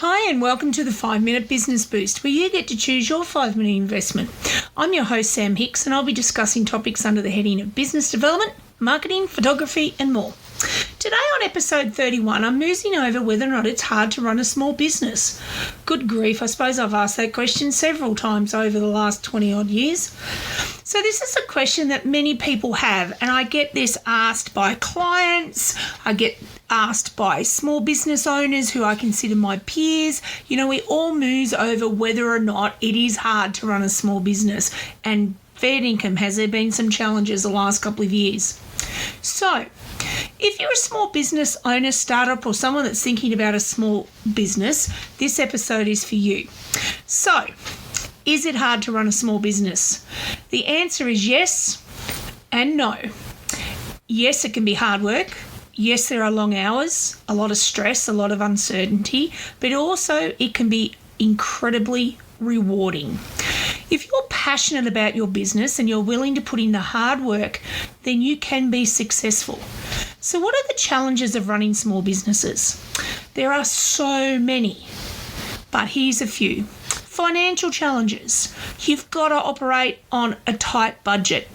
Hi and welcome to the 5-Minute Business Boost, where you get to choose your 5-minute investment. I'm your host Sam Hicks and I'll be discussing topics under the heading of business development, marketing, photography and more. Today on episode 31, I'm musing over whether or not it's hard to run a small business. Good grief, I suppose I've asked that question several times over the last 20 odd years. So this is a question that many people have, and I get this asked by clients, I get asked by small business owners who I consider my peers. You know, we all muse over whether or not it is hard to run a small business, and fair income, has there been some challenges the last couple of years? So, if you're a small business owner, startup, or someone that's thinking about a small business, this episode is for you. So, is it hard to run a small business? The answer is yes and no. Yes, it can be hard work. Yes, there are long hours, a lot of stress, a lot of uncertainty, but also it can be incredibly rewarding. If you're passionate about your business and you're willing to put in the hard work, then you can be successful. So what are the challenges of running small businesses? There are so many, but here's a few. Financial challenges. You've got to operate on a tight budget,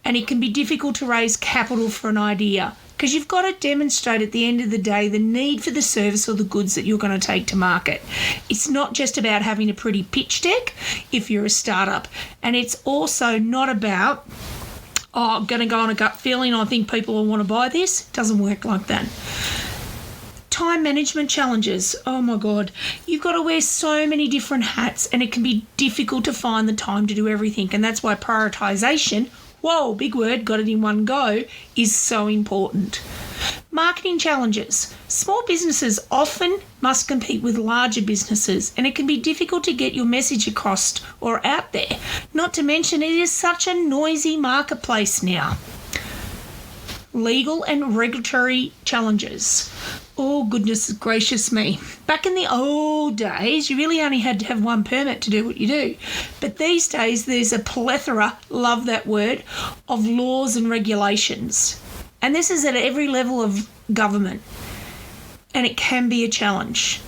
and it can be difficult to raise capital for an idea because you've got to demonstrate at the end of the day the need for the service or the goods that you're going to take to market. It's not just about having a pretty pitch deck if you're a startup, and it's also not about, I'm going to go on a gut feeling, I think people will want to buy this. It doesn't work like that. Time management challenges. Oh my God. You've got to wear so many different hats and it can be difficult to find the time to do everything. And that's why prioritization, whoa, big word, got it in one go, is so important. Marketing challenges. Small businesses often must compete with larger businesses, and it can be difficult to get your message across or out there. Not to mention it is such a noisy marketplace now. Legal and regulatory challenges. Oh, goodness gracious me. Back in the old days, you really only had to have one permit to do what you do. But these days, there's a plethora, love that word, of laws and regulations. And this is at every level of government. And it can be a challenge.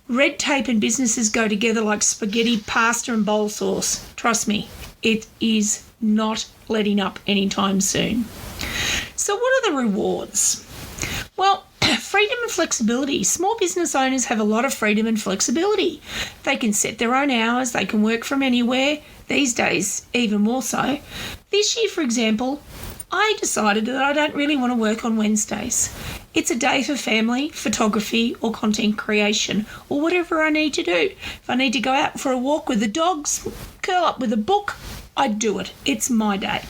Red tape and businesses go together like spaghetti, pasta and bowl sauce. Trust me, it is not letting up anytime soon. So what are the rewards? Well, freedom and flexibility. Small business owners have a lot of freedom and flexibility. They can set their own hours. They can work from anywhere. These days, even more so. This year, for example, I decided that I don't really want to work on Wednesdays. It's a day for family, photography, or content creation, or whatever I need to do. If I need to go out for a walk with the dogs, curl up with a book, I do it. It's my day.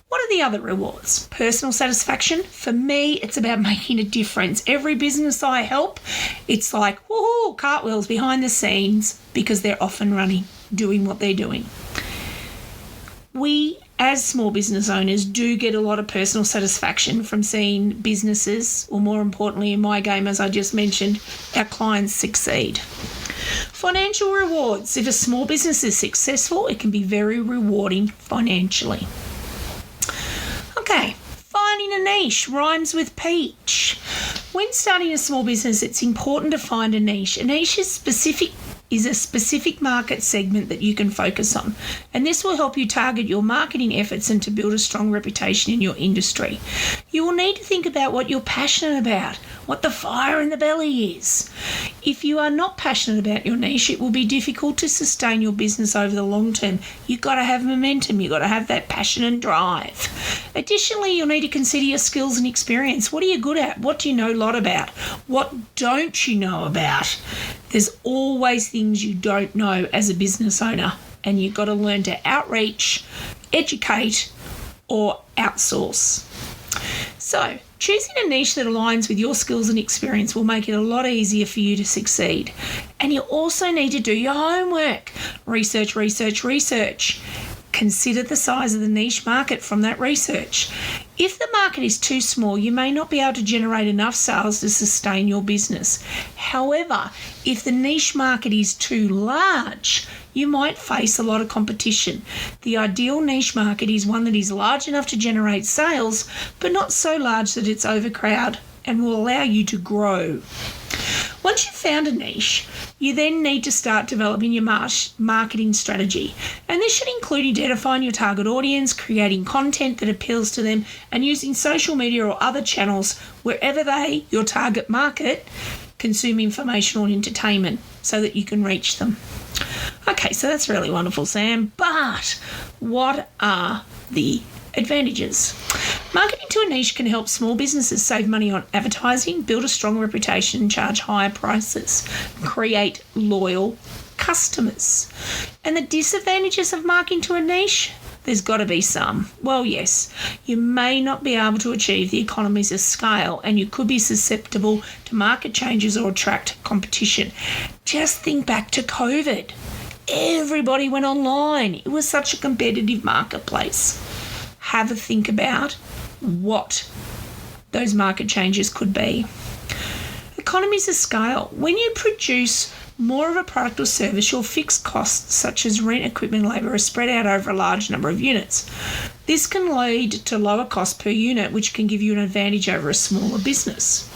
What are the other rewards? Personal satisfaction. For me, it's about making a difference. Every business I help, it's like, woohoo, cartwheels behind the scenes because they're often running, doing what they're doing. We, as small business owners, do get a lot of personal satisfaction from seeing businesses, or more importantly in my game, as I just mentioned, our clients succeed. Financial rewards. If a small business is successful, it can be very rewarding financially. Okay, finding a niche rhymes with peach. When starting a small business, it's important to find a niche. A niche is a specific market segment that you can focus on, and this will help you target your marketing efforts and to build a strong reputation in your industry. You will need to think about what you're passionate about, what the fire in the belly is. If you are not passionate about your niche, it will be difficult to sustain your business over the long term. You've got to have momentum. You've got to have that passion and drive. Additionally, you'll need to consider your skills and experience. What are you good at? What do you know a lot about? What don't you know about? There's always things you don't know as a business owner, and you've got to learn to outreach, educate, or outsource. So, choosing a niche that aligns with your skills and experience will make it a lot easier for you to succeed. And you also need to do your homework. Research. Consider the size of the niche market from that research. If the market is too small, you may not be able to generate enough sales to sustain your business. However, if the niche market is too large, you might face a lot of competition. The ideal niche market is one that is large enough to generate sales, but not so large that it's overcrowded and will allow you to grow. Once you've found a niche, you then need to start developing your marketing strategy. And this should include identifying your target audience, creating content that appeals to them, and using social media or other channels wherever they, your target market, consume information or entertainment so that you can reach them. Okay, so that's really wonderful, Sam. But what are the advantages? Marketing to a niche can help small businesses save money on advertising, build a strong reputation, charge higher prices, create loyal customers. And the disadvantages of marketing to a niche? There's got to be some. Well, yes, you may not be able to achieve the economies of scale and you could be susceptible to market changes or attract competition. Just think back to COVID. Everybody went online. It was such a competitive marketplace. Have a think about what those market changes could be. Economies of scale. When you produce more of a product or service, your fixed costs such as rent, equipment, labour are spread out over a large number of units. This can lead to lower cost per unit, which can give you an advantage over a smaller business.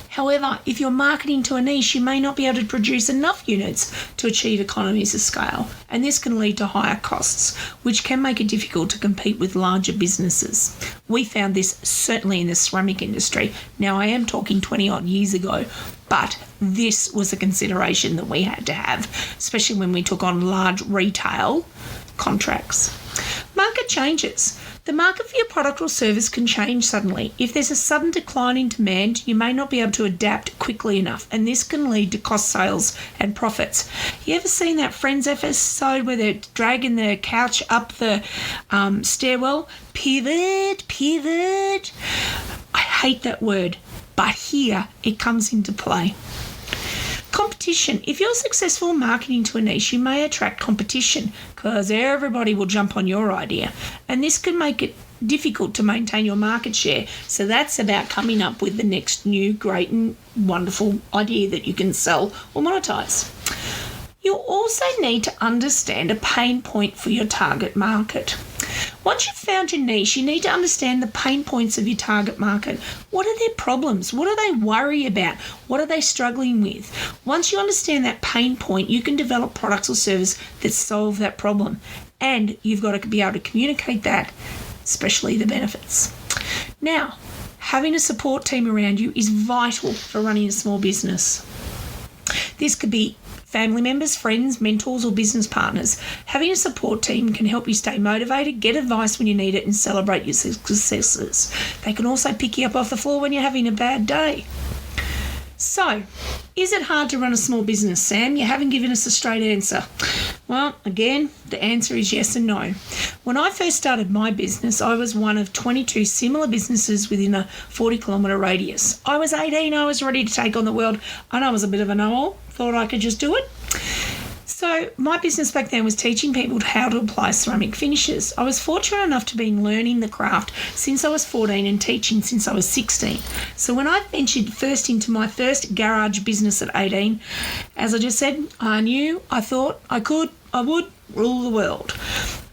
However, if you're marketing to a niche, you may not be able to produce enough units to achieve economies of scale, and this can lead to higher costs, which can make it difficult to compete with larger businesses. We found this certainly in the ceramic industry. Now, I am talking 20 odd years ago, but this was a consideration that we had to have, especially when we took on large retail contracts. Market changes. The market for your product or service can change suddenly. If there's a sudden decline in demand, you may not be able to adapt quickly enough, and this can lead to cost sales and profits. You ever seen that Friends episode where they're dragging the couch up the stairwell? Pivot. I hate that word, but here it comes into play. Competition. If you're successful marketing to a niche, you may attract competition because everybody will jump on your idea, and this can make it difficult to maintain your market share. So that's about coming up with the next new great and wonderful idea that you can sell or monetize. You'll also need to understand a pain point for your target market. Once you've found your niche, you need to understand the pain points of your target market. What are their problems? What do they worry about? What are they struggling with? Once you understand that pain point, you can develop products or services that solve that problem. And you've got to be able to communicate that, especially the benefits. Now, having a support team around you is vital for running a small business. This could be family members, friends, mentors, or business partners. Having a support team can help you stay motivated, get advice when you need it, and celebrate your successes. They can also pick you up off the floor when you're having a bad day. So, is it hard to run a small business, Sam? You haven't given us a straight answer. Well, again, the answer is yes and no. When I first started my business, I was one of 22 similar businesses within a 40-kilometre radius. I was 18, I was ready to take on the world, and I was a bit of a know-all, thought I could just do it. So my business back then was teaching people how to apply ceramic finishes. I was fortunate enough to be learning the craft since I was 14 and teaching since I was 16. So when I ventured first into my first garage business at 18, as I just said, I thought I would rule the world.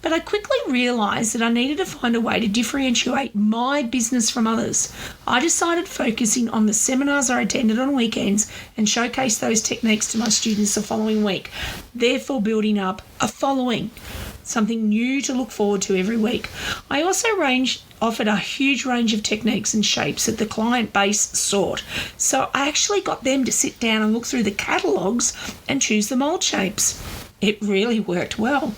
But I quickly realised that I needed to find a way to differentiate my business from others. I decided focusing on the seminars I attended on weekends and showcase those techniques to my students the following week, therefore building up a following, something new to look forward to every week. I also offered a huge range of techniques and shapes that the client base sought. So I actually got them to sit down and look through the catalogues and choose the mould shapes. It really worked well.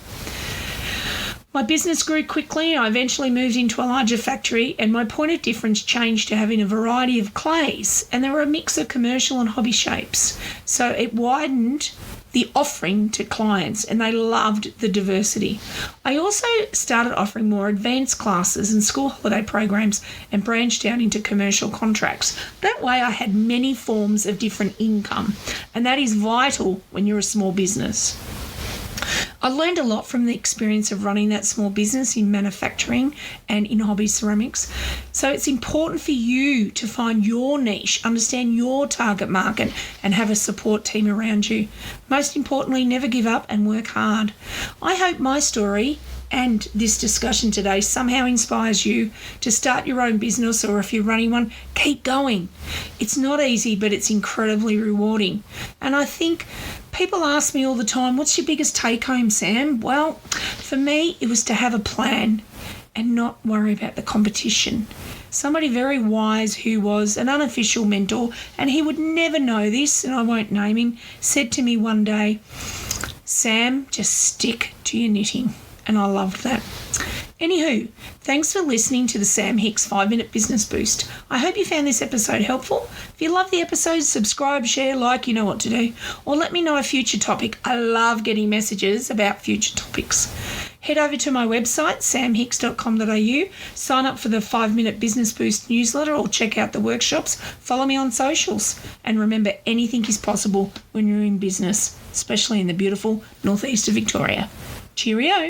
My business grew quickly. I eventually moved into a larger factory, and my point of difference changed to having a variety of clays, and there were a mix of commercial and hobby shapes. So it widened the offering to clients, and they loved the diversity. I also started offering more advanced classes and school holiday programs and branched out into commercial contracts. That way I had many forms of different income, and that is vital when you're a small business. I learned a lot from the experience of running that small business in manufacturing and in hobby ceramics. So it's important for you to find your niche, understand your target market, and have a support team around you. Most importantly, never give up and work hard. I hope my story and this discussion today somehow inspires you to start your own business, or if you're running one, keep going. It's not easy, but it's incredibly rewarding. And I think people ask me all the time, what's your biggest take home, Sam? Well, for me, it was to have a plan and not worry about the competition. Somebody very wise who was an unofficial mentor, and he would never know this, and I won't name him, said to me one day, Sam, just stick to your knitting. And I loved that. Anywho, thanks for listening to the Sam Hicks 5-Minute Business Boost. I hope you found this episode helpful. If you love the episode, subscribe, share, like, you know what to do. Or let me know a future topic. I love getting messages about future topics. Head over to my website, samhicks.com.au, sign up for the 5-Minute Business Boost newsletter, or check out the workshops. Follow me on socials. And remember, anything is possible when you're in business, especially in the beautiful northeast of Victoria. Cheerio.